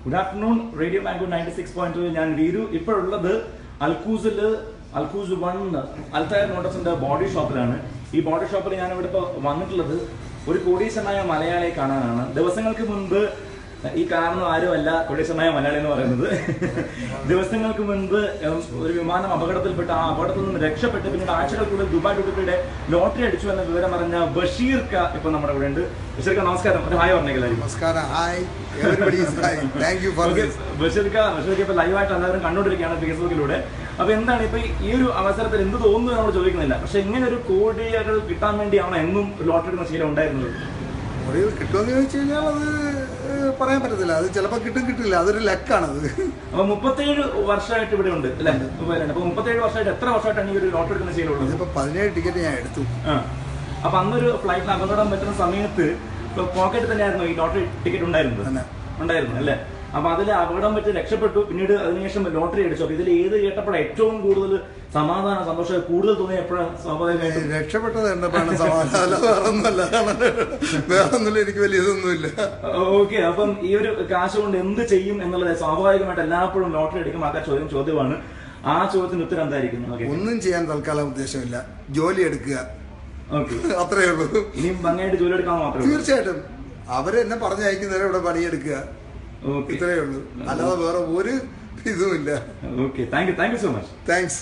Good afternoon. Radio mango 96.2 ഞാൻ വീരു. ഇപ്പോഴുള്ളത് Al Quoz 1 അൽത്തായർ മോട്ടോഴ്സിന്റെ body ഷോപ്പിലാണ്. ഈ ബോഡി ഷോപ്പിൽ ഞാൻ ഇവിടെ ഇപ്പോൾ വന്നിട്ടുള്ളത് ഒരു കോടീശ്വരനായ മലയാളിയെ കാണാനാണ്. ദിവസങ്ങൾക്ക് മുൻപ് ഈ കാണുന്ന ആരുമല്ല കോടീശ്വരനായ മലയാളി എന്ന് പറയുന്നത്. ദിവസങ്ങൾക്ക് മുൻപ് ഒരു വിമാനം അപകടത്തിൽപ്പെട്ട് ആ അപകടത്തിൽ നിന്ന് രക്ഷപ്പെട്ട് പിന്നീട് ആഴ്ചകൾക്കുള്ളിൽ ദുബായ് ഡ്യൂട്ടിയുടെ ലോട്ടറി അടിച്ചു എന്ന വിവരം അറിഞ്ഞ ബഷീർക്ക ഇപ്പൊ നമ്മുടെ ഇവിടെ ഉണ്ട്. ബഷീർക്ക നമസ്കാരം. ഒരു ഹായ് പറഞ്ഞേക്കല്ലായിരിക്കും. നമസ്കാരം. ബഷീർക്ക ഇപ്പൊ ലൈവായിട്ട് എല്ലാവരും കണ്ടുകൊണ്ടിരിക്കുകയാണ് ഫേസ്ബുക്കിലൂടെ. അപ്പൊ എന്താണ് ഇപ്പൊ ഈ ഒരു അവസരത്തിൽ എന്ത് തോന്നുന്നു നമ്മൾ ചോദിക്കുന്നില്ല, പക്ഷെ ഇങ്ങനെ ഒരു കോടികൾ കിട്ടാൻ വേണ്ടിയാണ് എന്നും ലോട്ടറി ശീലം ഉണ്ടായിരുന്നത്. കോടികൾ കിട്ടുമെന്ന് ചോദിച്ചു കഴിഞ്ഞാൽ അത് പറയാൻ പറ്റത്തില്ല. അത് ചിലപ്പോൾ കിട്ടില്ല. അതൊരു ലക്കാണത്. അപ്പൊ 37 വർഷമായിട്ട് ഇവിടെ ഉണ്ട് അല്ലെ? അപ്പൊ 37 വർഷമായിട്ട് എത്ര വർഷമായിട്ടാണ് ഈ ഒരു ലോട്ടറി എടുക്കുന്ന ശീലമുള്ളത്? ഇതിപ്പോ 17 ടിക്കറ്റ് ഞാൻ എടുത്തു. അപ്പൊ അന്നൊരു ഫ്ലൈറ്റിന് അപകടം പറ്റുന്ന സമയത്ത് പോക്കറ്റ് തന്നെയായിരുന്നു ഈ ലോട്ടറി ടിക്കറ്റ് ഉണ്ടായിരുന്നു അല്ലെ? അപ്പൊ അതിൽ അപകടം പറ്റി രക്ഷപ്പെട്ടു. പിന്നീട് അതിനുശേഷം ലോട്ടറി അടിച്ചു. അപ്പൊ ഇതിൽ ഏത് കേട്ടപ്പോഴാണ് ഏറ്റവും കൂടുതൽ സമാധാനം സന്തോഷം കൂടുതൽ തോന്നിയ എപ്പോഴാണ്? സ്വാഭാവികമായിട്ടും രക്ഷപ്പെട്ടത് കണ്ടപ്പോഴാണ് സമാധാനം. വേറൊന്നുമില്ല, എനിക്ക് വലിയ ഇതൊന്നുമില്ല. ഓക്കെ. അപ്പം ഈ ഒരു കാശ് കൊണ്ട് എന്ത് ചെയ്യും എന്നുള്ളത് സ്വാഭാവികമായിട്ട് എല്ലായ്പ്പോഴും ലോട്ടറി എടുക്കുമ്പോൾ ആൾക്കാർ ചോദ്യമാണ്. ആ ചോദ്യത്തിന് ഉത്തരം എന്തായിരിക്കും? ഒന്നും ചെയ്യാൻ തൽക്കാലം ഉദ്ദേശമില്ല. ജോലി എടുക്കുക, അത്രേ ഉള്ളൂ. ഇനിയും ഭംഗിയായിട്ട് ജോലി എടുക്കാൻ മാത്രമേ? തീർച്ചയായിട്ടും. അവരെന്നെ പറഞ്ഞയക്കുന്നവരെ ഇവിടെ പണിയെടുക്കുക, ഇത്രയേ ഉള്ളൂ. അല്ലാതെ വേറെ ഒരു ഇതുമില്ല. Okay, thank you so much. Thanks.